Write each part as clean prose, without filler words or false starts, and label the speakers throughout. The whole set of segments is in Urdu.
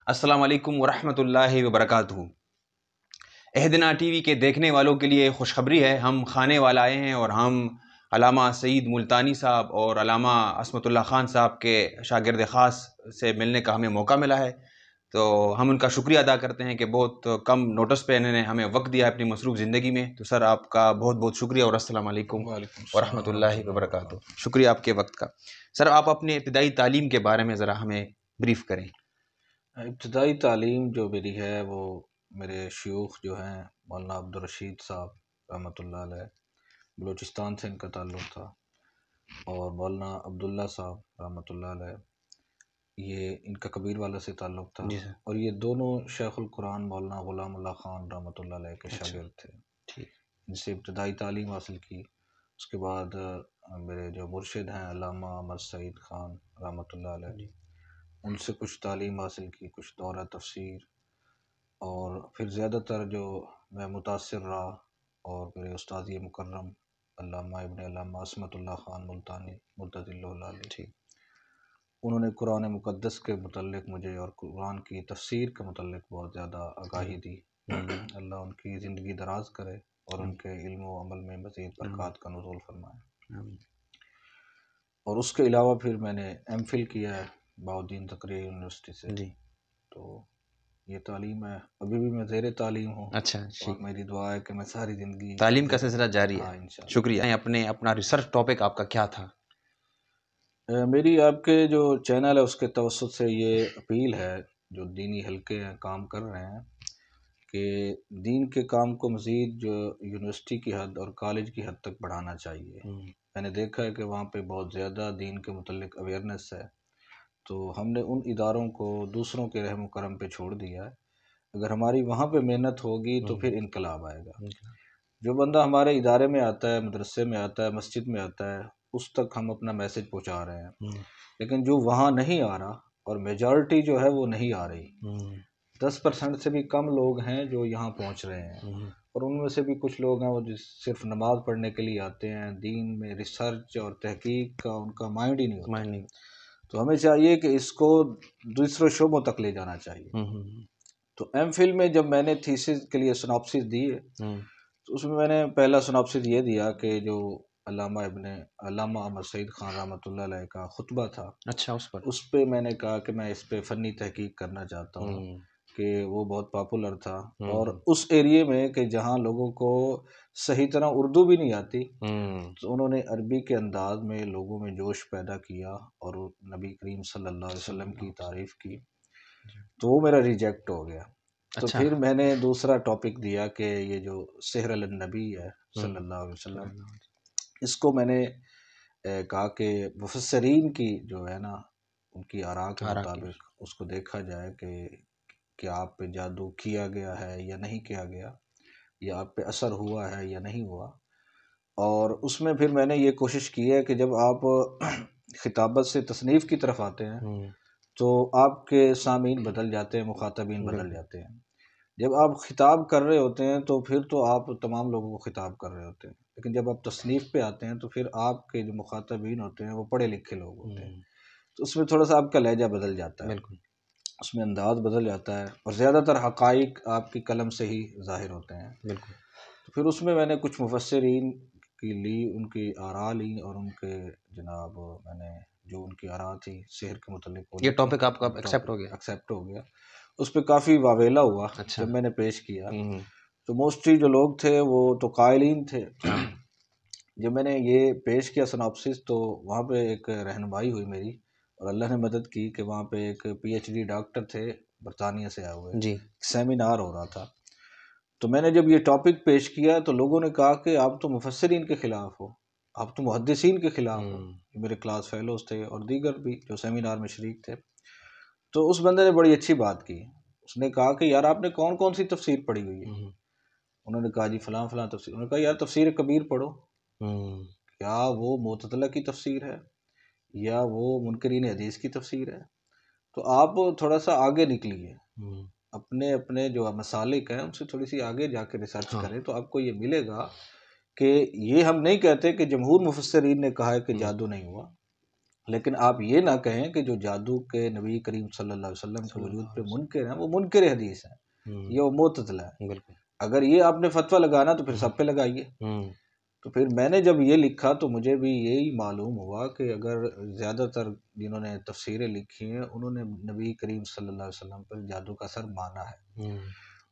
Speaker 1: السلام علیکم ورحمۃ اللہ وبرکاتہ۔ اہدنا ٹی وی کے دیکھنے والوں کے لیے خوشخبری ہے، ہم خانے والا آئے ہیں اور ہم علامہ سعید ملتانی صاحب اور علامہ عصمت اللہ خان صاحب کے شاگرد خاص سے ملنے کا ہمیں موقع ملا ہے، تو ہم ان کا شکریہ ادا کرتے ہیں کہ بہت کم نوٹس پہ انہوں نے ہمیں وقت دیا ہے اپنی مصروف زندگی میں۔ تو سر آپ کا بہت بہت شکریہ اور السلام علیکم ورحمۃ اللہ وبرکاتہ۔ شکریہ آپ کے وقت کا۔ سر آپ اپنے ابتدائی تعلیم کے بارے میں ذرا ہمیں بریف کریں۔
Speaker 2: ابتدائی تعلیم جو میری ہے وہ میرے شیوخ جو ہیں مولانا عبدالرشید صاحب رحمۃ اللہ علیہ، بلوچستان سے ان کا تعلق تھا، اور مولانا عبداللہ صاحب رحمۃ اللہ علیہ، یہ ان کا کبیر والا سے تعلق تھا،
Speaker 1: جی سر۔
Speaker 2: اور یہ دونوں شیخ القرآن مولانا غلام اللہ خان رحمۃ اللہ علیہ کے شاگرد تھے۔
Speaker 1: ٹھیک۔
Speaker 2: ان سے ابتدائی تعلیم حاصل کی۔ اس کے بعد میرے جو مرشد ہیں علامہ احمد سعید خان رحمۃ اللہ علیہ، ان سے کچھ تعلیم حاصل کی، کچھ دورہ تفسیر، اور پھر زیادہ تر جو میں متاثر رہا، اور میرے استاد مکرم علامہ ابن علامہ عصمت اللہ خان ملتانی مدد اللہ علیہ،
Speaker 1: ٹھیک۔
Speaker 2: انہوں نے قرآن مقدس کے متعلق مجھے اور قرآن کی تفسیر کے متعلق بہت زیادہ آگاہی دی۔ اللہ ان کی زندگی دراز کرے اور ان کے علم و عمل میں مزید برکات کا نزول فرمائے۔ اور اس کے علاوہ پھر میں نے ایم فل کیا ہے بہاؤالدین زکریا یونیورسٹی سے۔
Speaker 1: جی۔
Speaker 2: تو یہ تعلیم ہے، ابھی بھی میں زیر تعلیم ہوں۔
Speaker 1: اچھا،
Speaker 2: اور میری دعا ہے کہ میں ساری زندگی
Speaker 1: تعلیم کا سلسلہ جاری ہے۔
Speaker 2: ہاں انشاءاللہ۔
Speaker 1: شکریہ۔ اپنا ریسرچ ٹاپک آپ کا کیا تھا؟
Speaker 2: میری آپ کے جو چینل ہے اس کے توسط سے یہ اپیل ہے، جو دینی حلقے ہیں کام کر رہے ہیں، کہ دین کے کام کو مزید جو یونیورسٹی کی حد اور کالج کی حد تک بڑھانا چاہیے۔ میں نے دیکھا ہے کہ وہاں پہ بہت زیادہ دین کے متعلق اویئرنیس ہے، تو ہم نے ان اداروں کو دوسروں کے رحم و کرم پہ چھوڑ دیا ہے۔ اگر ہماری وہاں پہ محنت ہوگی تو پھر انقلاب آئے گا۔ جو بندہ ہمارے ادارے میں آتا ہے، مدرسے میں آتا ہے، مسجد میں آتا ہے، اس تک ہم اپنا میسج پہنچا رہے ہیں، لیکن جو وہاں نہیں آ رہا، اور میجورٹی جو ہے وہ نہیں آ رہی، 10% سے بھی کم لوگ ہیں جو یہاں پہنچ رہے ہیں، اور ان میں سے بھی کچھ لوگ ہیں وہ صرف نماز پڑھنے کے لیے آتے ہیں، دین میں ریسرچ اور تحقیق کا ان کا مائنڈ ہی نہیں ہوتا۔ تو ہمیں چاہیے کہ اس کو دوسرے شعبوں تک لے جانا چاہیے۔ تو ایم فل میں جب میں نے تھیسس کے لیے سناپسس دی ہے، تو اس میں نے پہلا سناپسس یہ دیا کہ جو علامہ احمد سعید خان رحمۃ اللہ علیہ کا خطبہ تھا،
Speaker 1: اچھا،
Speaker 2: اس پہ میں نے کہا کہ میں اس پہ فنی تحقیق کرنا چاہتا ہوں، کہ وہ بہت پاپولر تھا، اور اس ایریے میں کہ جہاں لوگوں کو صحیح طرح اردو بھی نہیں آتی، تو انہوں نے عربی کے انداز میں لوگوں میں جوش پیدا کیا اور نبی کریم صلی اللہ علیہ وسلم کی تعریف کی، تو وہ میرا ریجیکٹ ہو گیا۔ تو پھر میں نے دوسرا ٹاپک دیا کہ یہ جو سحر النبی ہے صلی اللہ علیہ وسلم، اس کو میں نے کہا کہ مفسرین کی جو ہے نا ان کی آراء کے مطابق اس کو دیکھا جائے کہ کیا آپ پہ جادو کیا گیا ہے یا نہیں کیا گیا، یا آپ پہ اثر ہوا ہے یا نہیں ہوا۔ اور اس میں پھر میں نے یہ کوشش کی ہے کہ جب آپ خطابت سے تصنیف کی طرف آتے ہیں تو آپ کے سامعین بدل جاتے ہیں، مخاطبین بدل جاتے ہیں۔ جب آپ خطاب کر رہے ہوتے ہیں تو پھر تو آپ تمام لوگوں کو خطاب کر رہے ہوتے ہیں، لیکن جب آپ تصنیف پہ آتے ہیں تو پھر آپ کے جو مخاطبین ہوتے ہیں وہ پڑھے لکھے لوگ ہوتے ہیں، تو اس میں تھوڑا سا آپ کا لہجہ بدل جاتا ہے، اس میں انداز بدل جاتا ہے، اور زیادہ تر حقائق آپ کی قلم سے ہی ظاہر ہوتے ہیں۔ تو پھر اس میں نے کچھ مفسرین کی لی، ان کی آراء لی، اور ان کے جناب میں نے جو ان کی آراء تھی سحر کے متعلق،
Speaker 1: یہ ٹاپک آپ کا ایکسیپٹ ہو گیا؟
Speaker 2: اس پہ کافی واویلا ہوا جب میں نے پیش کیا، تو موسٹلی جو لوگ تھے وہ تو قائلین تھے۔ جب میں نے یہ پیش کیا سناپسس، تو وہاں پہ ایک رہنمائی ہوئی میری، اور اللہ نے مدد کی کہ وہاں پہ ایک پی ایچ ڈی ڈاکٹر تھے برطانیہ سے آئے ہوئے، سیمینار ہو رہا تھا۔ تو میں نے جب یہ ٹاپک پیش کیا تو لوگوں نے کہا کہ آپ تو مفسرین کے خلاف ہو، آپ تو محدثین کے خلاف ہو۔ میرے کلاس فیلوز تھے اور دیگر بھی جو سیمینار میں شریک تھے۔ تو اس بندے نے بڑی اچھی بات کی، اس نے کہا کہ یار آپ نے کون کون سی تفسیر پڑھی ہوئی ہے؟ انہوں نے کہا جی فلاں فلاں تفسیر۔ انہوں نے کہا یار تفسیر کبیر پڑھو، کیا وہ معتزلہ کی تفسیر ہے یا وہ منکرین حدیث کی تفسیر ہے؟ تو آپ تھوڑا سا آگے نکلیے، اپنے جو مسالک ہیں ان سے تھوڑی سی آگے جا کے ریسرچ کریں، تو آپ کو یہ ملے گا کہ یہ ہم نہیں کہتے کہ جمہور مفسرین نے کہا ہے کہ جادو نہیں ہوا، لیکن آپ یہ نہ کہیں کہ جو جادو کے نبی کریم صلی اللہ علیہ وسلم کے وجود پہ منکر ہیں وہ منکر حدیث ہیں، یہ وہ معتزلہ ہے۔
Speaker 1: بالکل،
Speaker 2: اگر یہ آپ نے فتویٰ لگانا تو پھر سب پہ لگائیے۔ تو پھر میں نے جب یہ لکھا تو مجھے بھی یہی معلوم ہوا کہ اگر زیادہ تر جنہوں نے تفسیریں لکھی ہیں انہوں نے نبی کریم صلی اللہ علیہ وسلم پر جادو کا اثر مانا ہے،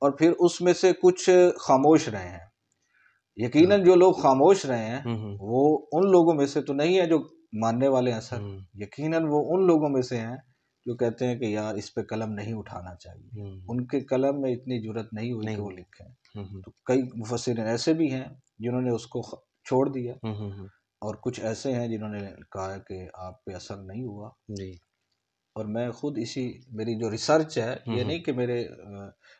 Speaker 2: اور پھر اس میں سے کچھ خاموش رہے ہیں۔ یقیناً جو لوگ خاموش رہے ہیں وہ ان لوگوں میں سے تو نہیں ہے جو ماننے والے اثر، یقیناً وہ ان لوگوں میں سے ہیں جو کہتے ہیں کہ یار اس پہ قلم نہیں اٹھانا چاہیے، ان کے قلم میں اتنی جرت نہیں ہوئی کہ وہ لکھیں۔ تو کئی مفسرین ایسے بھی ہیں جنہوں نے اس کو چھوڑ دیا، اور کچھ ایسے ہیں جنہوں نے کہا کہ آپ پہ اثر نہیں ہوا۔ اور میں خود میری جو ریسرچ ہے، یہ نہیں کہ میرے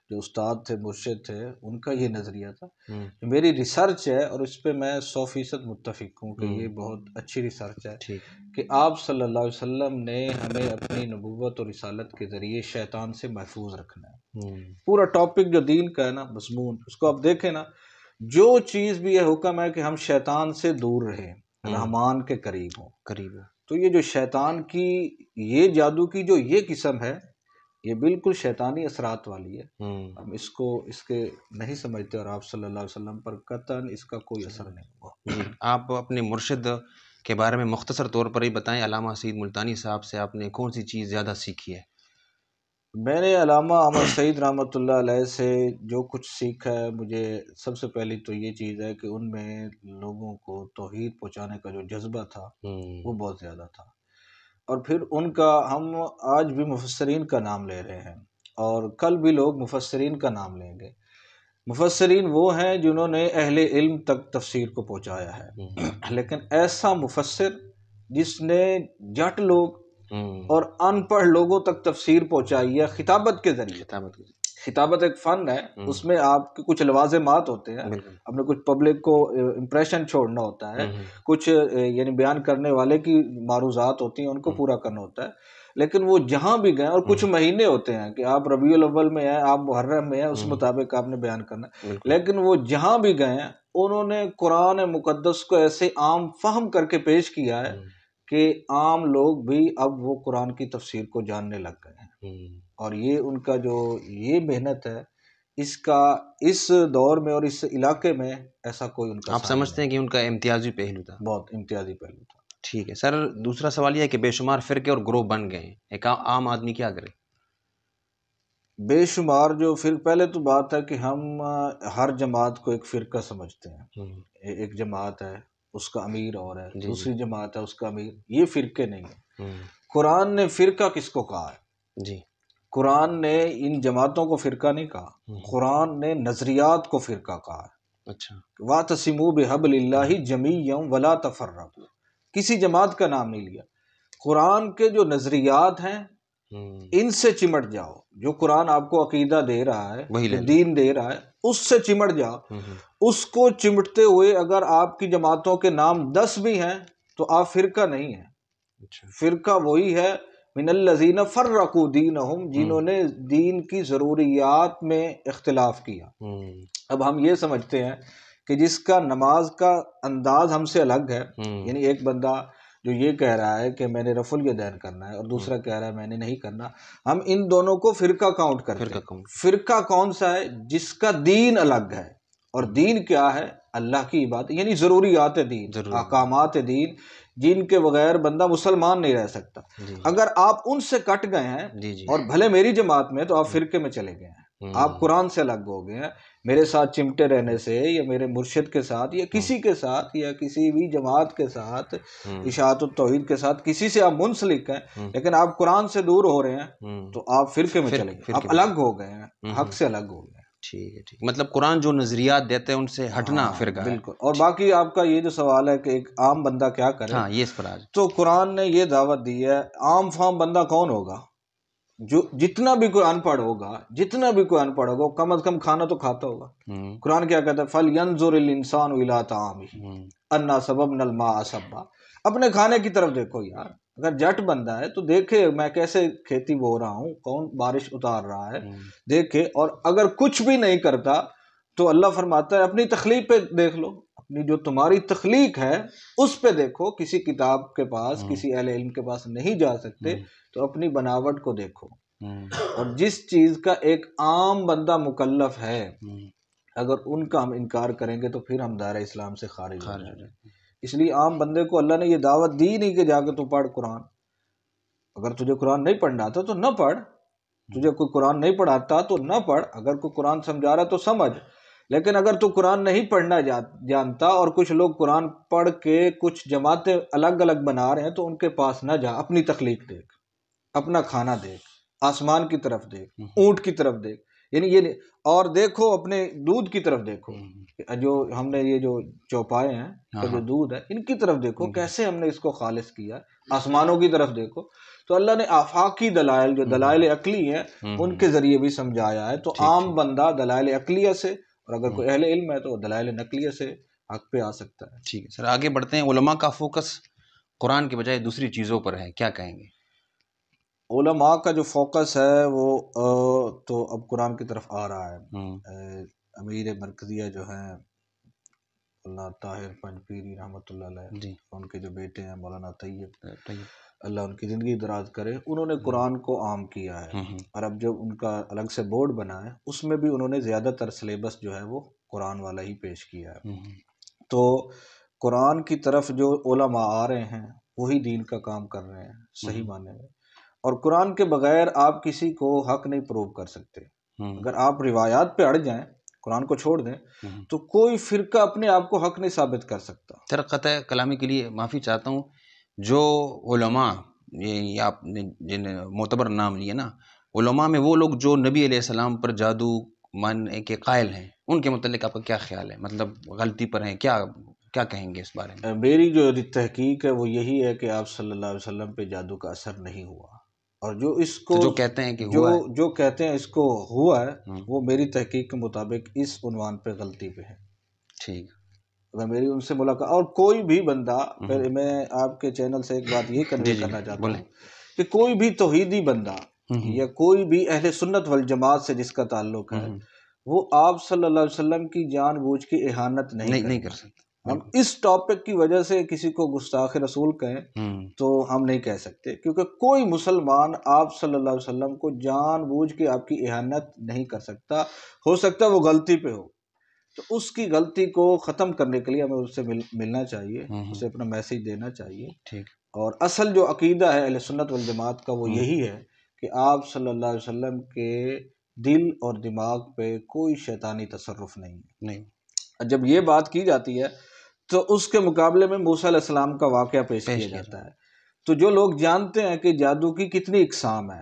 Speaker 2: جو استاد تھے مرشد تھے ان کا یہ نظریہ تھا، میری ریسرچ ہے اور اس پہ میں 100% متفق ہوں کہ یہ بہت اچھی ریسرچ ہے کہ آپ صلی اللہ علیہ وسلم نے ہمیں اپنی نبوت اور رسالت کے ذریعے شیطان سے محفوظ رکھنا ہے۔ پورا ٹاپک جو دین کا ہے نا، مضمون اس کو آپ دیکھیں نا، جو چیز بھی یہ حکم ہے کہ ہم شیطان سے دور رہیں، رحمان کے قریب ہوں۔ تو یہ جو شیطان کی یہ جادو کی جو یہ قسم ہے، یہ بالکل شیطانی اثرات والی ہے۔ ہم اس کے نہیں سمجھتے، اور آپ صلی اللہ علیہ وسلم پر قطعاً اس کا کوئی اثر نہیں ہوا۔
Speaker 1: آپ اپنے مرشد کے بارے میں مختصر طور پر ہی بتائیں، علامہ سعید ملتانی صاحب سے آپ نے کون سی چیز زیادہ سیکھی ہے؟
Speaker 2: میں نے علامہ احمد سعید رحمۃ اللہ علیہ سے جو کچھ سیکھا ہے، مجھے سب سے پہلی تو یہ چیز ہے کہ ان میں لوگوں کو توحید پہنچانے کا جو جذبہ تھا وہ بہت زیادہ تھا، اور پھر ان کا ہم آج بھی مفسرین کا نام لے رہے ہیں اور کل بھی لوگ مفسرین کا نام لیں گے۔ مفسرین وہ ہیں جنہوں نے اہل علم تک تفسیر کو پہنچایا ہے، لیکن ایسا مفسر جس نے جٹ لوگ اور ان پڑھ لوگوں تک تفسیر پہنچائی ہے خطابت کے ذریعے۔ خطابت ایک فن ہے، اس میں آپ کے کچھ لوازمات ہوتے ہیں، اپنے کچھ پبلک کو امپریشن چھوڑنا ہوتا ہے، کچھ یعنی بیان کرنے والے کی معروضات ہوتی ہیں ان کو پورا کرنا ہوتا ہے، لیکن وہ جہاں بھی گئے، اور کچھ مہینے ہوتے ہیں کہ آپ ربیع الاول میں ہیں، آپ محرم میں ہیں، اس مطابق آپ نے بیان کرنا ہے، لیکن وہ جہاں بھی گئے ہیں انہوں نے قرآن مقدس کو ایسے عام فہم کر کے پیش کیا ہے کہ عام لوگ بھی اب وہ قرآن کی تفسیر کو جاننے لگ گئے ہیں۔ اور یہ ان کا جو یہ محنت ہے، اس کا اس دور میں اور اس علاقے میں ایسا کوئی ان کا
Speaker 1: آپ سمجھتے ہیں کہ ان کا امتیازی پہلو تھا؟
Speaker 2: بہت امتیازی پہلو تھا۔
Speaker 1: ٹھیک ہے سر، دوسرا سوال یہ ہے کہ بے شمار فرقے اور گروہ بن گئے ہیں، ایک عام آدمی کیا کرے؟
Speaker 2: بے شمار جو پہلے تو بات ہے کہ ہم ہر جماعت کو ایک فرقہ سمجھتے ہیں، ایک جماعت ہے اس کا امیر اور ہے، دوسری جماعت ہے اس کا امیر، یہ فرقے نہیں ہیں۔ قرآن نے فرقہ کس کو کہا ہے؟ قرآن نے ان جماعتوں کو فرقہ نہیں کہا، قرآن نے نظریات کو فرقہ کہا ہے۔ وَاعْتَصِمُوا بِحَبْلِ اللَّهِ جَمِيعًا وَلَا تَفَرَّقُوا، کسی جماعت کا نام نہیں لیا۔ قرآن کے جو نظریات ہیں ان سے چمٹ جاؤ، جو قرآن آپ کو عقیدہ دے رہا ہے، جو دین دے رہا ہے اس سے چمٹ جاؤ۔ اس کو چمٹتے ہوئے اگر آپ کی جماعتوں کے نام 10 بھی ہیں تو آپ فرقہ نہیں ہیں۔ فرقہ وہی ہے من الذین فرقوا دینہم، جنہوں نے دین کی ضروریات میں اختلاف کیا۔ اب ہم یہ سمجھتے ہیں کہ جس کا نماز کا انداز ہم سے الگ ہے، یعنی ایک بندہ جو یہ کہہ رہا ہے کہ میں نے رفع الیدین کرنا ہے اور دوسرا کہہ رہا ہے میں نے نہیں کرنا، ہم ان دونوں کو فرقہ کاؤنٹ کرتے ہیں۔ فرقہ کون سا ہے؟ جس کا دین الگ ہے، اور دین کیا ہے؟ اللہ کی عبادت، یعنی ضروریات دین، احکامات دین، جن کے بغیر بندہ مسلمان نہیں رہ سکتا۔ اگر آپ ان سے کٹ گئے ہیں اور بھلے میری جماعت میں، تو آپ فرقے میں چلے گئے ہیں، آپ قرآن سے الگ ہو گئے ہیں۔ میرے ساتھ چمٹے رہنے سے یا میرے مرشد کے ساتھ یا کسی کے ساتھ یا کسی بھی جماعت کے ساتھ، اشاعت التوحید کے ساتھ، کسی سے آپ منسلک ہیں لیکن آپ قرآن سے دور ہو رہے ہیں تو آپ فرقے میں چلے گئے، آپ الگ ہو گئے ہیں، حق سے الگ ہو گئے ہیں۔
Speaker 1: ٹھیک ہے، ٹھیک، مطلب قرآن جو نظریات دیتے ہیں ان سے ہٹنا فرقہ ہے۔
Speaker 2: بالکل۔ اور باقی آپ کا یہ جو سوال ہے کہ ایک عام بندہ کیا کرے،
Speaker 1: ہاں یہ اس پر آج
Speaker 2: تو قرآن نے یہ دعوت دی ہے، عام فام بندہ کون ہوگا؟ جو جتنا بھی کوئی ان پڑھ ہوگا، جتنا بھی کوئی ان پڑھ ہوگا، کم از کم کھانا تو کھاتا ہوگا۔ قرآن کیا کہتا ہے؟ فَلْيَنظُرِ الْإِنسَانُ إِلَىٰ طَعَامِهِ أَنَّا صَبَبْنَا الْمَاءَ صَبًّا، اپنے کھانے کی طرف دیکھو یار، اگر جٹ بندہ ہے تو دیکھے میں کیسے کھیتی بو رہا ہوں، کون بارش اتار رہا ہے، دیکھے۔ اور اگر کچھ بھی نہیں کرتا تو اللہ فرماتا ہے اپنی تخلیق پہ دیکھ لو، جو تمہاری تخلیق ہے اس پہ دیکھو، کسی کتاب کے پاس، کسی اہل علم کے پاس نہیں جا سکتے تو اپنی بناوٹ کو دیکھو۔ اور جس چیز کا ایک عام بندہ مکلف ہے، اگر ان کا ہم انکار کریں گے تو پھر ہم دائرہ اسلام سے خارج ہو جائیں گے۔ اس لیے عام بندے کو اللہ نے یہ دعوت دی نہیں کہ جا کے تو پڑھ قرآن۔ اگر تجھے قرآن نہیں پڑھنا آتا تو نہ پڑھ، تجھے کوئی قرآن نہیں پڑھاتا تو نہ پڑھ، اگر کوئی قرآن سمجھا رہا تو سمجھ۔ لیکن اگر تو قرآن نہیں پڑھنا جانتا اور کچھ لوگ قرآن پڑھ کے کچھ جماعتیں الگ الگ بنا رہے ہیں تو ان کے پاس نہ جا، اپنی تخلیق دیکھ، اپنا کھانا دیکھ، آسمان کی طرف دیکھ، اونٹ کی طرف دیکھ، یعنی یہ نہیں، اور دیکھو اپنے دودھ کی طرف دیکھو، جو ہم نے یہ جو چوپائے ہیں کا جو دودھ ہے ان کی طرف دیکھو، کیسے ہم نے اس کو خالص کیا، آسمانوں کی طرف دیکھو۔ تو اللہ نے آفاقی دلائل، جو دلائل عقلی ہیں، ان کے ذریعے بھی سمجھایا ہے۔ تو عام بندہ دلائل عقلیہ سے، اور اگر کوئی اہل علم ہے تو دلائل نقلیہ سے حق پہ آ سکتا ہے۔
Speaker 1: ٹھیک ہے سر، آگے بڑھتے ہیں۔ علماء کا فوکس قرآن کے بجائے دوسری چیزوں پر ہے، کیا کہیں گے؟
Speaker 2: علماء کا جو فوکس ہے وہ تو اب قرآن کی طرف آ رہا ہے۔ امیر مرکزیہ جو ہیں اللہ طاہر پنجپیری رحمۃ اللہ علیہ، ان کے جو بیٹے ہیں مولانا طیب، اللہ ان کی زندگی دراز کرے، انہوں نے قرآن کو عام کیا ہے۔ اور اب جب ان کا الگ سے بورڈ بنا ہے اس میں بھی انہوں نے زیادہ تر سلیبس جو ہے وہ قرآن والا ہی پیش کیا ہے۔ تو قرآن کی طرف جو علماء آ رہے ہیں وہی دین کا کام کر رہے ہیں صحیح معنی میں، اور قرآن کے بغیر آپ کسی کو حق نہیں پروو کر سکتے۔ اگر آپ روایات پہ اڑ جائیں، قرآن کو چھوڑ دیں، تو کوئی فرقہ اپنے آپ کو حق نہیں ثابت کر سکتا۔
Speaker 1: سر قطع کلامی کے لیے معافی چاہتا ہوں، جو علماء یہ آپ نے جن معتبر نام لیے نا، علماء میں وہ لوگ جو نبی علیہ السلام پر جادو ماننے کے قائل ہیں، ان کے متعلق آپ کا کیا خیال ہے؟ مطلب غلطی پر ہیں، کیا کہیں گے اس بارے میں؟
Speaker 2: میری جو تحقیق ہے وہ یہی ہے کہ آپ صلی اللہ علیہ وسلم پہ جادو کا اثر نہیں ہوا، اور جو اس کو
Speaker 1: جو کہتے ہیں کہ ہوا ہے،
Speaker 2: جو کہتے ہیں اس کو ہوا ہے، وہ میری تحقیق کے مطابق اس عنوان پہ غلطی پہ ہے۔
Speaker 1: ٹھیک،
Speaker 2: اگر میری ان سے ملاقات، اور کوئی بھی بندہ، پھر میں آپ کے چینل سے ایک بات یہ کنوے کرنا چاہتا ہوں کہ کوئی بھی توحیدی بندہ یا کوئی بھی اہل سنت والجماعت سے جس کا تعلق ہے، وہ آپ صلی اللہ علیہ وسلم کی جان بوجھ کی اہانت نہیں کر سکتا۔ ہم اس ٹاپک کی وجہ سے کسی کو گستاخ رسول کہیں تو ہم نہیں کہہ سکتے، کیونکہ کوئی مسلمان آپ صلی اللہ علیہ وسلم کو جان بوجھ کے آپ کی اہانت نہیں کر سکتا۔ ہو سکتا ہے وہ غلطی پہ ہو، تو اس کی غلطی کو ختم کرنے کے لیے ہمیں اس سے ملنا چاہیے، اسے اپنا میسیج دینا چاہیے۔
Speaker 1: ٹھیک،
Speaker 2: اور اصل جو عقیدہ ہے اہل سنت والجماعت کا وہ یہی ہے کہ آپ صلی اللہ علیہ وسلم کے دل اور دماغ پہ کوئی شیطانی تصرف نہیں۔ جب یہ بات کی جاتی ہے تو اس کے مقابلے میں موسیٰ علیہ السلام کا واقعہ پیش کیا جاتا ہے۔ تو جو لوگ جانتے ہیں کہ جادو کی کتنی اقسام ہے،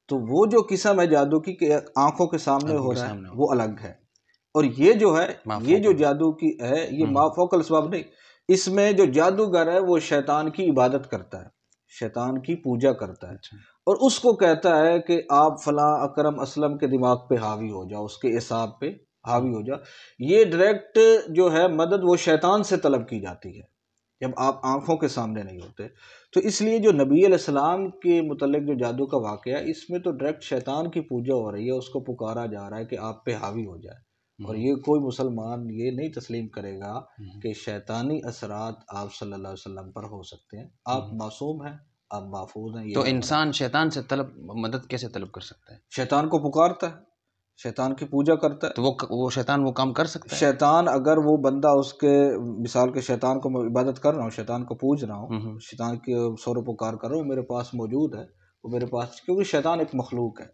Speaker 2: تو وہ جو قسم ہے جادو کی کہ آنکھوں کے سامنے ہو رہا ہے وہ الگ ہے، اور یہ جو ہے، یہ جو جادو کی ہے، یہ مافوق الاسباب نہیں، اس میں جو جادوگر ہے وہ شیطان کی عبادت کرتا ہے، شیطان کی پوجا کرتا ہے، اور اس کو کہتا ہے کہ آپ فلاں اکرم اسلم کے دماغ پہ حاوی ہو جاؤ، اس کے اعصاب پہ حاوی ہو جاؤ۔ یہ ڈائریکٹ جو ہے مدد وہ شیطان سے طلب کی جاتی ہے جب آپ آنکھوں کے سامنے نہیں ہوتے۔ تو اس لیے جو نبی علیہ السلام کے متعلق جو جادو کا واقعہ ہے، اس میں تو ڈائریکٹ شیطان کی پوجا ہو رہی ہے، اس کو پکارا جا رہا ہے کہ آپ پہ حاوی ہو جائے، اور یہ کوئی مسلمان یہ نہیں تسلیم کرے گا کہ شیطانی اثرات آپ صلی اللہ علیہ وسلم پر ہو سکتے ہیں۔ آپ معصوم ہیں، آپ محفوظ ہیں۔
Speaker 1: تو انسان شیطان سے مدد کیسے طلب کر سکتا ہے؟
Speaker 2: شیطان کو پکارتا ہے، شیطان کی پوجا کرتا ہے۔
Speaker 1: تو وہ شیطان وہ کام کر سکتا ہے؟
Speaker 2: شیطان اگر وہ بندہ اس کے مثال کے شیطان کو میں عبادت کر رہا ہوں، شیطان کو پوج رہا ہوں، شیطان کی سور و پکار کر رہا ہوں، میرے پاس موجود ہے، وہ میرے پاس، کیونکہ شیطان ایک مخلوق ہے،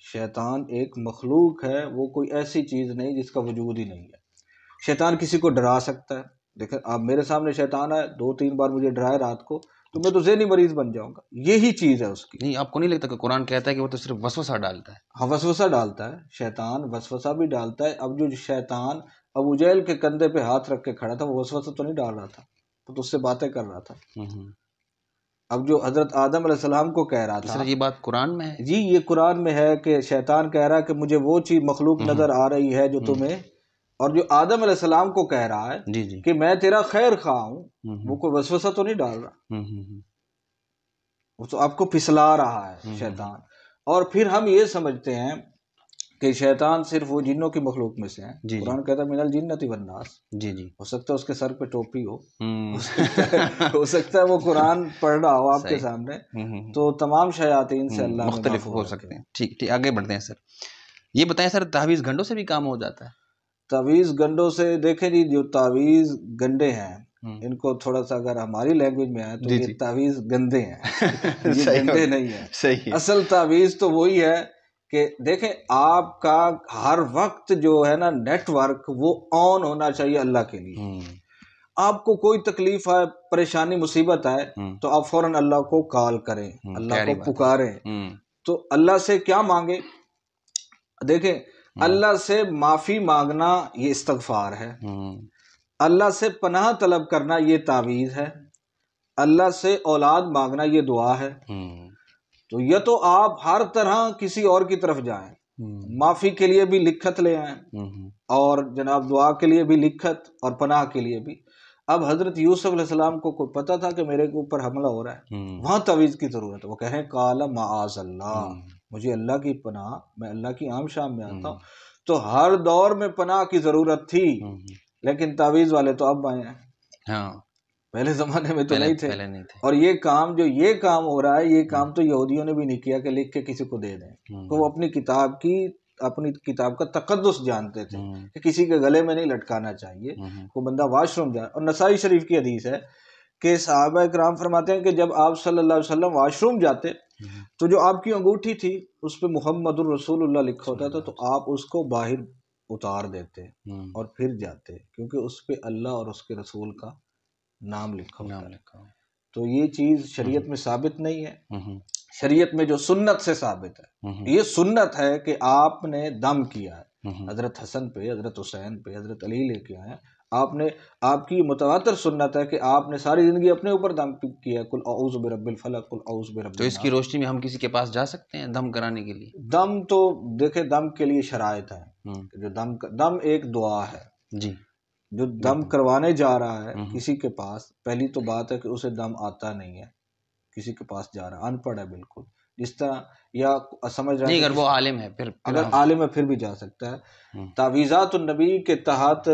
Speaker 2: شیطان ایک مخلوق ہے، وہ کوئی ایسی چیز نہیں جس کا وجود ہی نہیں ہے۔ شیطان کسی کو ڈرا سکتا ہے، دیکھیں آپ میرے سامنے شیطان ہے، 2-3 بار مجھے ڈرائے رات کو، تو میں تو ذہنی مریض بن جاؤں گا، یہی چیز ہے اس کی۔
Speaker 1: نہیں، آپ کو نہیں لگتا کہ قرآن کہتا ہے کہ وہ تو صرف وسوسہ ڈالتا ہے؟
Speaker 2: ہاں، وسوسہ ڈالتا ہے، شیطان وسوسہ بھی ڈالتا ہے۔ اب جو شیطان ابو جہل کے کندھے پہ ہاتھ رکھ کے کھڑا تھا، وہ وسوسہ تو نہیں ڈال رہا تھا، وہ تو اس سے باتیں کر رہا تھا۔ اب جو حضرت آدم علیہ السلام کو کہہ رہا تھا،
Speaker 1: یہ بات قرآن میں ہے؟
Speaker 2: جی یہ قرآن میں ہے کہ شیطان کہہ رہا ہے کہ مجھے وہ چیز مخلوق نظر آ رہی ہے جو تمہیں، اور جو آدم علیہ السلام کو کہہ رہا ہے کہ میں تیرا خیر خواہ ہوں، وہ کوئی وسوسہ تو نہیں ڈال رہا، وہ تو آپ کو پھسلا رہا ہے شیطان۔ اور پھر ہم یہ سمجھتے ہیں کہ شیطان صرف وہ جنوں کی مخلوق میں سے ہیں.
Speaker 1: جی
Speaker 2: قرآن کہتا ہے من الجنۃ والناس.
Speaker 1: جی جی
Speaker 2: ہو سکتا ہے اس کے سر پہ ٹوپی ہو سکتا ہے وہ قرآن پڑھ رہا ہو آپ کے سامنے. تو تمام شیاطین سے اللہ
Speaker 1: مختلف ہو سکتے ہیں. ٹھیک ٹھیک آگے بڑھتے ہیں سر. یہ بتائیں سر تعویذ گنڈوں سے بھی کام ہو جاتا ہے؟
Speaker 2: تعویذ گنڈوں سے دیکھیں جی، جو تعویذ گنڈے ہیں ان کو تھوڑا سا اگر ہماری لینگویج میں آئے تو یہ تعویذ گندے ہیں، یہ گندے نہیں ہیں.
Speaker 1: صحیح.
Speaker 2: اصل تعویذ تو وہی ہے کہ دیکھیں آپ کا ہر وقت جو ہے نا نیٹ ورک وہ آن ہونا چاہیے اللہ کے لیے. آپ کو کوئی تکلیف آئے، پریشانی، مصیبت آئے تو آپ فوراً اللہ کو کال کریں، اللہ کو پکاریں. تو اللہ سے کیا مانگے؟ دیکھیں اللہ سے معافی مانگنا یہ استغفار ہے، اللہ سے پناہ طلب کرنا یہ تعویذ ہے، اللہ سے اولاد مانگنا یہ دعا ہے. تو یہ تو آپ ہر طرح کسی اور کی طرف جائیں، معافی کے لیے بھی لکھت لے آئیں اور جناب دعا کے لیے بھی لکھت اور پناہ کے لیے بھی. اب حضرت یوسف علیہ السلام کو کوئی پتہ تھا کہ میرے اوپر حملہ ہو رہا ہے، وہاں تعویذ کی ضرورت ہے. وہ کہیں قال معاذ اللہ، مجھے اللہ کی پناہ، میں اللہ کی عام شام میں آتا ہوں. تو ہر دور میں پناہ کی ضرورت تھی، لیکن تعویذ والے تو اب آئے ہیں، پہلے زمانے میں تو نہیں تھے. اور یہ کام ہو رہا ہے، یہ کام تو یہودیوں نے بھی نہیں کیا کہ لکھ کے کسی کو دے دیں. تو وہ اپنی کتاب کا تقدس جانتے تھے کہ کسی کے گلے میں نہیں لٹکانا چاہیے. وہ بندہ واش روم جائے. اور نسائی شریف کی حدیث ہے کہ صحابہ کرام فرماتے ہیں کہ جب آپ صلی اللہ علیہ وسلم واش روم جاتے تو جو آپ کی انگوٹھی تھی اس پہ محمد الرسول اللہ لکھا ہوتا تھا، تو آپ اس کو باہر اتار دیتے اور پھر جاتے، کیونکہ اس پہ اللہ اور اس کے رسول کا نام لکھا ہوتا ہے. تو یہ چیز شریعت میں ثابت نہیں ہے. شریعت میں جو سنت سے ثابت ہے، یہ سنت ہے کہ آپ نے دم کیا ہے، حضرت حسن پہ، حضرت حسین پہ، حضرت علی لے کے آئے. آپ کی متواتر سنت ہے کہ آپ نے ساری زندگی اپنے اوپر دم کیا. قل اعوذ برب الفلق، قل اعوذ برب الناس.
Speaker 1: تو اس کی روشنی میں ہم کسی کے پاس جا سکتے ہیں دم کرانے کے لیے؟
Speaker 2: دم تو دیکھیں دم کے لیے شرائط ہے. جو دم ایک دعا ہے. جی، جو دم کروانے جا رہا ہے کسی کے پاس، پہلی تو بات ہے کہ اسے دم آتا نہیں ہے، کسی کے پاس جا رہا ہے، ان پڑھ ہے بالکل. جس طرح یا سمجھ رہے ہیں
Speaker 1: اگر وہ عالم ہے، پھر
Speaker 2: اگر عالم ہے پھر بھی جا سکتا ہے. تعویذات النبی کے تحت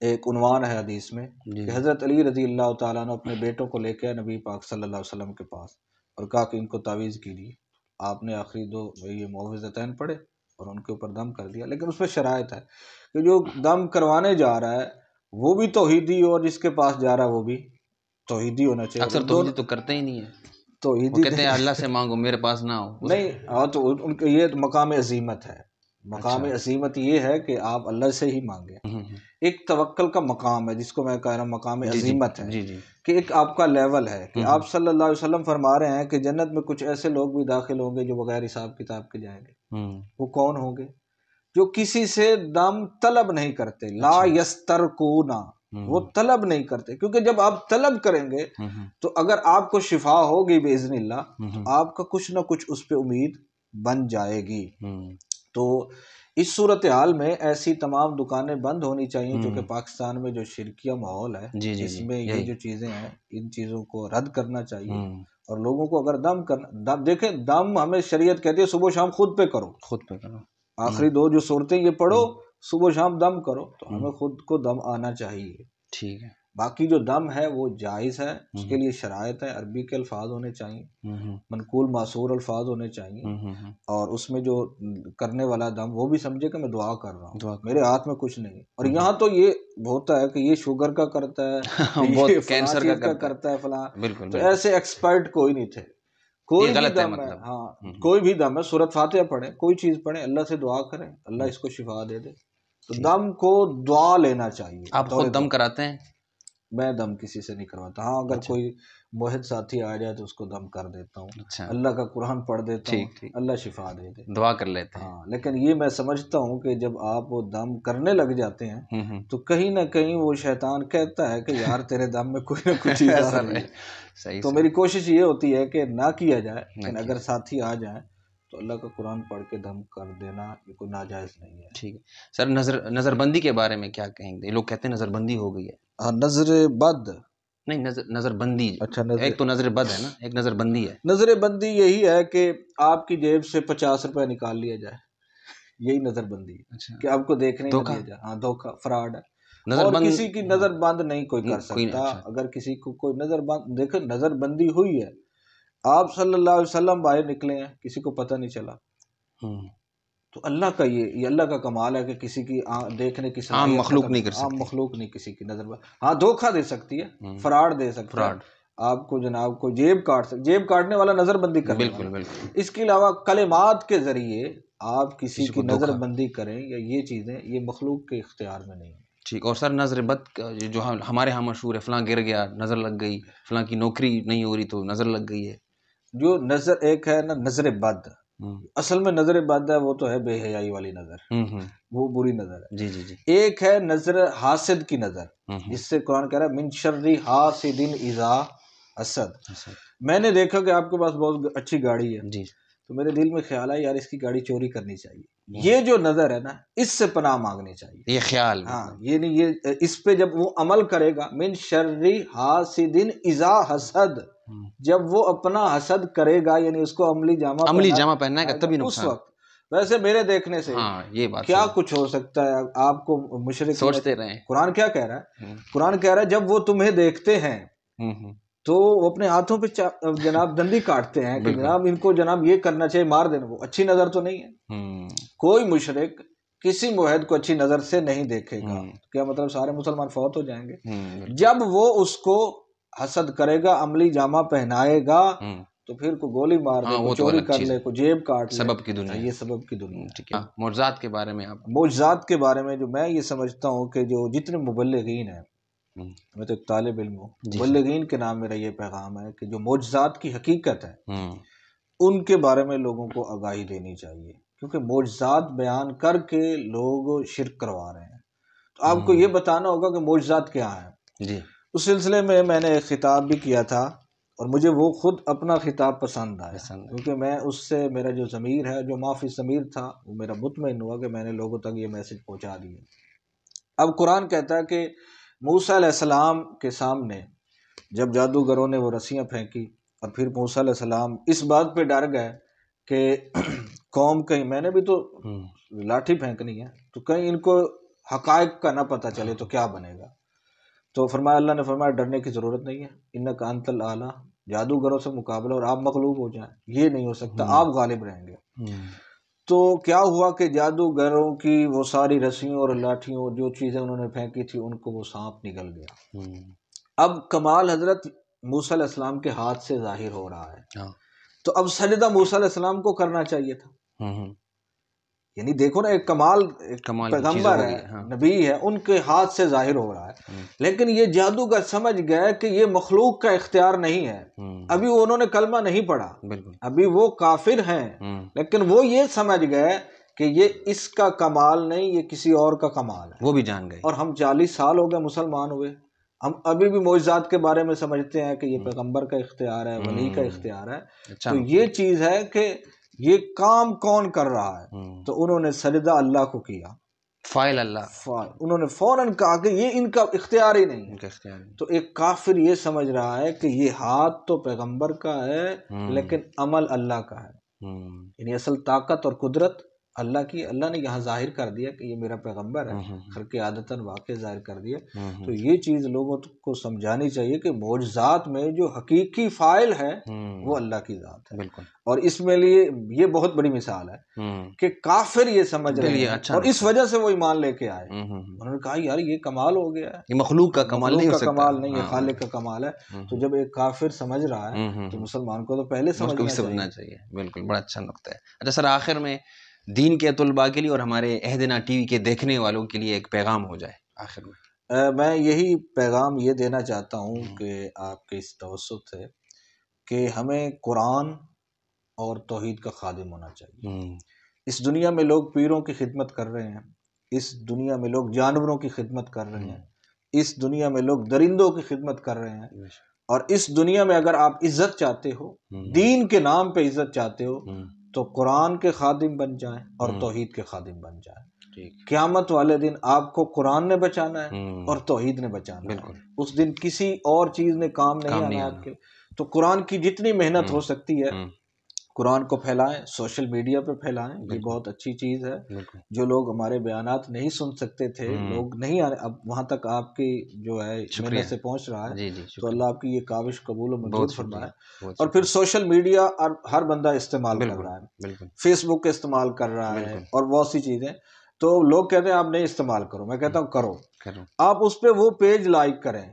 Speaker 2: ایک عنوان ہے حدیث میں کہ حضرت علی رضی اللہ تعالیٰ عنہ اپنے بیٹوں کو لے کے نبی پاک صلی اللہ علیہ وسلم کے پاس اور کہا کہ ان کو تعویذ کیجیے. آپ نے آخری دو یہ معوذتین پڑھے اور ان کے اوپر دم کر دیا. لیکن اس میں شرائط ہے کہ جو دم کروانے جا رہا ہے وہ بھی توحیدی ہو اور جس کے پاس جا رہا ہے وہ بھی توحیدی ہونا چاہیے.
Speaker 1: اکثر توحیدی تو کرتے ہی نہیں ہے،
Speaker 2: توحیدی
Speaker 1: کہتے ہیں اللہ سے مانگو، میرے پاس نہ ہو.
Speaker 2: نہیں، تو ان کے یہ مقام عظیمت ہے. مقام عظیمت یہ ہے کہ آپ اللہ سے ہی مانگیں. ایک توکل کا مقام ہے جس کو میں کہہ رہا ہوں مقام عظیمت ہے، کہ ایک آپ کا لیول ہے کہ آپ صلی اللہ علیہ وسلم فرما رہے ہیں کہ جنت میں کچھ ایسے لوگ بھی داخل ہوں گے جو بغیر حساب کتاب کے جائیں گے. وہ کون ہوں گے؟ جو کسی سے دم طلب نہیں کرتے. لا یسترقون، وہ طلب نہیں کرتے. کیونکہ جب آپ طلب کریں گے تو اگر آپ کو شفا ہوگی باذن اللہ تو آپ کا کچھ نہ کچھ اس پہ امید بن جائے گی. تو اس صورتحال میں ایسی تمام دکانیں بند ہونی چاہیے جو کہ پاکستان میں جو شرکیہ ماحول ہے اس میں یہ جو چیزیں ہیں ان چیزوں کو رد کرنا چاہیے. اور لوگوں کو اگر دم کرنا، دیکھیں دم ہمیں شریعت کہتی ہے صبح شام خود پہ کرو. آخری دو جو صورتیں یہ پڑھو، صبح شام دم کرو. تو ہمیں خود کو دم آنا چاہیے. ٹھیک ہے. باقی جو دم ہے وہ جائز ہے، اس کے لیے شرائط ہے. عربی کے الفاظ ہونے چاہیے، منقول معصور الفاظ ہونے چاہیے، اور اس میں جو کرنے والا دم وہ بھی سمجھے کہ میں دعا کر رہا ہوں، میرے ہاتھ میں کچھ نہیں. اور یہاں تو یہ ہوتا ہے کہ یہ شوگر کا کرتا ہے، یہ کینسر کا کرتا ہے فلاں. تو ایسے ایکسپرٹ کوئی نہیں تھے. کوئی بھی دم ہے، ہاں کوئی بھی دم ہے، سورۃ فاتحہ پڑھیں، کوئی چیز پڑھیں، اللہ سے دعا کریں اللہ اس کو شفا دے دے. تو دم کو دعا لینا چاہیے.
Speaker 1: آپ خود دم کراتے ہیں؟
Speaker 2: میں دم کسی سے نہیں کرواتا. ہاں اگر کوئی موحد ساتھی آ جائے تو اس کو دم کر دیتا ہوں. اللہ کا قرآن پڑھ دیتا ہوں، اللہ شفا دے دے،
Speaker 1: دعا کر لیتے ہیں.
Speaker 2: ہاں لیکن یہ میں سمجھتا ہوں کہ جب آپ وہ دم کرنے لگ جاتے ہیں تو کہیں نہ کہیں وہ شیطان کہتا ہے کہ یار تیرے دم میں کوئی نہ کوئی چیز آ رہی ہے. تو میری کوشش یہ ہوتی ہے کہ نہ کیا جائے، لیکن اگر ساتھی آ جائیں تو اللہ کا قرآن پڑھ کے دم کر دینا یہ کوئی ناجائز نہیں ہے.
Speaker 1: ٹھیک ہے سر. نظر بندی کے بارے میں کیا کہیں گے؟ لوگ کہتے ہیں نظر بندی ہو گئی ہے.
Speaker 2: نظر بد نہیں،
Speaker 1: نظر بندی. اچھا، ایک تو نظر بد ہے نا، ایک نظر بندی ہے.
Speaker 2: نظر بندی یہی ہے کہ آپ کی جیب سے 50 روپے نکال لیا جائے یہی نظر بندی ہے کہ آپ کو دیکھنے نہ دیا جائے. ہاں دھوکہ، فراڈ ہے. اور کسی کی نظر بند نہیں کوئی کر سکتا. اگر کسی کو کوئی نظر بند، دیکھیں نظر بندی ہوئی ہے، آپ صلی اللہ علیہ وسلم باہر نکلے ہیں، کسی کو پتہ نہیں چلا، تو اللہ کا یہ اللہ کا کمال ہے کہ کسی کی دیکھنے کی صلاحیت
Speaker 1: عام مخلوق نہیں کر سکتی.
Speaker 2: عام مخلوق نہیں کسی کی نظر بند. ہاں دھوکہ دے سکتی ہے، فراڈ دے سکتا ہے آپ کو، جناب کو جیب کاٹنے والا نظر بندی کرنے والا.
Speaker 1: بالکل.
Speaker 2: اس کے علاوہ کلمات کے ذریعے آپ کسی کی نظر بندی کریں یا یہ چیزیں، یہ مخلوق کے اختیار میں نہیں.
Speaker 1: ٹھیک. اور سر نظر بد جو ہمارے ہاں مشہور ہے، فلاں گر گیا نظر لگ گئی، فلاں کی نوکری نہیں ہو رہی تو نظر لگ گئی ہے.
Speaker 2: جو نظر ایک ہے نا نظر بد، اصل میں نظر بد ہے وہ تو ہے بے حیائی والی نظر، وہ بری نظر ہے.
Speaker 1: جی.
Speaker 2: ایک ہے نظر حاسد کی نظر، جس سے قرآن کہہ رہا ہے من شر حاسد اذا حسد. میں نے دیکھا کہ آپ کے پاس بہت اچھی گاڑی ہے
Speaker 1: جی،
Speaker 2: تو میرے دل میں خیال ہے یار اس کی گاڑی چوری کرنی چاہیے. یہ جو نظر ہے نا اس سے پناہ مانگنی چاہیے،
Speaker 1: یہ خیال.
Speaker 2: ہاں یہ نہیں، یہ اس پہ جب وہ عمل کرے گا، من شر حاسد اذا حسد، جب وہ اپنا حسد کرے گا یعنی اس کو عملی جامہ
Speaker 1: پہننا ہے تبھی
Speaker 2: اس وقت. ویسے میرے دیکھنے سے
Speaker 1: یہ بات
Speaker 2: کیا کچھ ہو سکتا ہے آپ کو مشرک
Speaker 1: سوچتے رہیں.
Speaker 2: قرآن کیا کہہ رہا ہے؟ قرآن کہہ رہا ہے جب وہ تمہیں دیکھتے ہیں تو وہ اپنے ہاتھوں پہ جناب دندی کاٹتے ہیں کہ جناب ان کو جناب یہ کرنا چاہیے، مار دینا. وہ اچھی نظر تو نہیں ہے. کوئی مشرک کسی موحد کو اچھی نظر سے نہیں دیکھے گا. کیا مطلب سارے مسلمان فوت ہو جائیں گے؟ جب وہ اس کو حسد کرے گا، عملی جامہ پہنائے گا، تو پھر کو گولی مار دے، کو چوری کر لے، کو جیب کاٹ لے.
Speaker 1: سبب کی دنیا، یہ
Speaker 2: سبب کی دنیا.
Speaker 1: معجزات کے بارے میں
Speaker 2: معجزات کے بارے میں جو میں یہ سمجھتا ہوں کہ جو جتنے مبلغین ہیں، میں تو ایک طالب علم ہوں، مبلغین کے نام میرا یہ پیغام ہے کہ جو معجزات کی حقیقت ہے ان کے بارے میں لوگوں کو آگاہی دینی چاہیے، کیونکہ معجزات بیان کر کے لوگ شرک کروا رہے ہیں. تو آپ کو یہ بتانا ہوگا کہ معجزات کیا ہیں. اس سلسلے میں میں نے ایک خطاب بھی کیا تھا اور مجھے وہ خود اپنا خطاب پسند آیا، کیونکہ میں اس سے میرا جو ضمیر ہے، جو معافی ضمیر تھا، وہ میرا مطمئن ہوا کہ میں نے لوگوں تک یہ میسج پہنچا دیا. اب قرآن کہتا ہے کہ موسیٰ علیہ السلام کے سامنے جب جادوگروں نے وہ رسیاں پھینکی اور پھر موسیٰ علیہ السلام اس بات پہ ڈر گئے کہ قوم کہیں میں نے بھی تو لاٹھی پھینکنی ہے تو کہیں ان کو حقائق کا نہ پتہ چلے تو کیا بنے گا. تو فرمایا، اللہ نے فرمایا ڈرنے کی ضرورت نہیں ہے، انک انت الاعلیٰ. جادوگروں سے مقابلہ اور آپ مغلوب ہو جائیں یہ نہیں ہو سکتا، آپ غالب رہیں گے. تو کیا ہوا کہ جادوگروں کی وہ ساری رسیوں اور لاٹھیوں جو چیزیں انہوں نے پھینکی تھی ان کو وہ سانپ نگل گیا. اب کمال حضرت موسیٰ علیہ السلام کے ہاتھ سے ظاہر ہو رہا ہے. تو اب سجدہ موسیٰ علیہ السلام کو کرنا چاہیے تھا. یعنی دیکھو نا، ایک کمال پیغمبر ہے، نبی ہے، ان کے ہاتھ سے ظاہر ہو رہا ہے. لیکن یہ جادوگر سمجھ گئے کہ یہ مخلوق کا اختیار نہیں ہے. ابھی انہوں نے کلمہ نہیں پڑھا، ابھی وہ کافر ہیں، لیکن وہ یہ سمجھ گئے کہ یہ اس کا کمال نہیں، یہ کسی اور کا کمال ہے.
Speaker 1: وہ بھی جان گئے.
Speaker 2: اور ہم 40 سال ہو گئے مسلمان ہوئے، ہم ابھی بھی معجزات کے بارے میں سمجھتے ہیں کہ یہ پیغمبر کا اختیار ہے، ولی کا اختیار ہے. تو یہ چیز ہے کہ یہ کام کون کر رہا ہے. تو انہوں نے سجدہ اللہ کو کیا،
Speaker 1: فائل اللہ،
Speaker 2: انہوں نے فوراً کہا کہ یہ ان کا اختیار ہی نہیں ہے. تو ایک کافر یہ سمجھ رہا ہے کہ یہ ہاتھ تو پیغمبر کا ہے لیکن عمل اللہ کا ہے. یعنی اصل طاقت اور قدرت اللہ کی. اللہ نے یہاں ظاہر کر دیا کہ یہ میرا پیغمبر ہے، خلق عادتاً واقع ظاہر کر دیا. تو یہ چیز لوگوں کو سمجھانی چاہیے کہ معجزات میں جو حقیقی فاعل ہے وہ اللہ کی ذات ہے. بالکل. اور اس میں لیے یہ بہت بڑی مثال ہے کہ کافر یہ سمجھ رہے ہیں اور اس وجہ سے وہ ایمان لے کے آئے. انہوں نے کہا یار یہ کمال ہو گیا ہے،
Speaker 1: یہ مخلوق کا کمال نہیں ہو سکتا،
Speaker 2: کمال نہیں ہے، خالق کا کمال ہے. تو جب ایک کافر سمجھ رہا ہے تو مسلمان کو تو پہلے سمجھنا چاہیے.
Speaker 1: بالکل، بڑا اچھا نقطہ ہے. اچھا سر، آخر میں دین کے طلباء کے لیے اور ہمارے اہدنا ٹی وی کے دیکھنے والوں کے لیے ایک پیغام ہو جائے آخر میں.
Speaker 2: میں یہی پیغام یہ دینا چاہتا ہوں کہ آپ کے اس توسط سے کہ ہمیں قرآن اور توحید کا خادم ہونا چاہیے. اس دنیا میں لوگ پیروں کی خدمت کر رہے ہیں، اس دنیا میں لوگ جانوروں کی خدمت کر رہے ہیں، اس دنیا میں لوگ درندوں کی خدمت کر رہے ہیں. اور اس دنیا میں اگر آپ عزت چاہتے ہو، دین کے نام پہ عزت چاہتے ہو، تو قرآن کے خادم بن جائیں اور توحید کے خادم بن جائیں. قیامت والے دن آپ کو قرآن نے بچانا ہے اور توحید نے بچانا ہے. اس دن کسی اور چیز نے کام نہیں آنا آپ کے. تو قرآن کی جتنی محنت ہو سکتی ہے قرآن کو پھیلائیں، سوشل میڈیا پہ پھیلائیں، یہ بہت اچھی چیز ہے۔ جو لوگ ہمارے بیانات نہیں سن سکتے تھے، لوگ نہیں آنے، اب وہاں تک آپ کی جو ہے محنت سے پہنچ رہا ہے، تو اللہ آپ کی یہ کاوش قبول و منظور فرمائے۔ اور پھر سوشل میڈیا ہر بندہ استعمال کر رہا ہے، فیس بک استعمال کر رہا ہے اور بہت سی چیزیں، تو لوگ کہتے ہیں آپ نہیں استعمال کرو، میں کہتا ہوں کرو، آپ اس پہ وہ پیج لائک کریں۔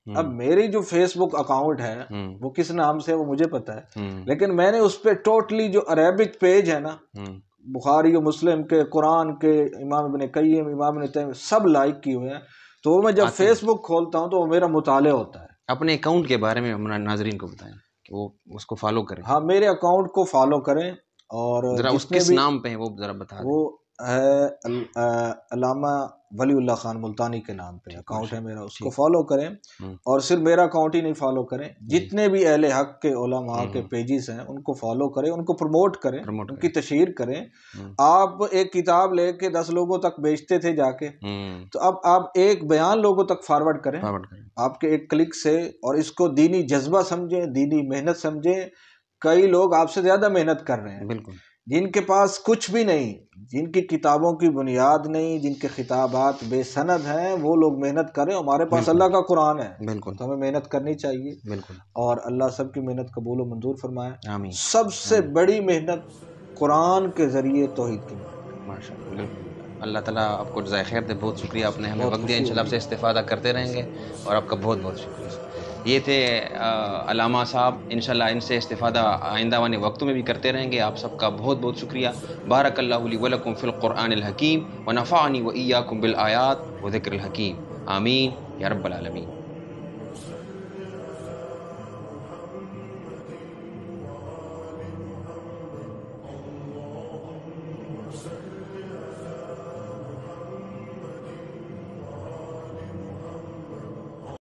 Speaker 2: اب میری جو فیس بک اکاؤنٹ ہے وہ کس نام سے وہ مجھے پتا ہے، لیکن میں نے اس پہ ٹوٹلی جو عربک پیج ہے نا، بخاری و مسلم کے، قرآن کے، امام ابن قیم، امام ابن تیمیہ، سب لائک کیے ہوئے ہیں، تو وہ میں جب فیس بک کھولتا ہوں تو وہ میرا مطالعہ ہوتا ہے۔
Speaker 1: اپنے اکاؤنٹ کے بارے میں ہمارے ناظرین کو بتائیں کہ وہ اس کو فالو کریں۔
Speaker 2: ہاں، میرے اکاؤنٹ کو فالو کریں، اور
Speaker 1: ذرا اس کس نام پہ ہے وہ ذرا بتا دیں۔
Speaker 2: وہ ہے علامہ ولی اللہ خان ملتانی کے نام پہ اکاؤنٹ ہے میرا، اس کو فالو کریں، اور صرف میرا اکاؤنٹ ہی نہیں فالو کریں، جتنے بھی اہل حق کے علماء کے پیجز ہیں ان کو فالو کریں، ان کو پروموٹ کریں، ان کی تشہیر کریں۔ آپ ایک کتاب لے کے 10 لوگوں تک بیچتے تھے جا کے، تو اب آپ ایک بیان لوگوں تک فارورڈ کریں آپ کے ایک کلک سے، اور اس کو دینی جذبہ سمجھیں، دینی محنت سمجھیں۔ کئی لوگ آپ سے زیادہ محنت کر رہے ہیں، بالکل، جن کے پاس کچھ بھی نہیں، جن کی کتابوں کی بنیاد نہیں، جن کے خطابات بے سند ہیں، وہ لوگ محنت کریں۔ ہمارے پاس اللہ کا قرآن ہے، بالکل، تو ہمیں محنت کرنی چاہیے، بالکل، اور اللہ سب کی محنت قبول و منظور فرمائے، آمین۔ سب سے بڑی محنت قرآن کے ذریعے توحید کی محنت،
Speaker 1: ماشاء اللہ، بالکل۔ اللہ تعالیٰ آپ کو جزائے خیر دے، بہت شکریہ، آپ نے ہمیں وقت دیا، انشاءاللہ آپ سے استفادہ کرتے رہیں گے، اور آپ کا بہت بہت شکریہ۔ یہ تھے علامہ صاحب، انشاءاللہ ان سے استفادہ آئندہ والے وقتوں میں بھی کرتے رہیں گے۔ آپ سب کا بہت بہت شکریہ۔ بارک اللہ لی ولکم فی القرآن الحکیم ونفعنی وإیاکم بالآیات وذکر الحکیم، آمین یا رب العالمین۔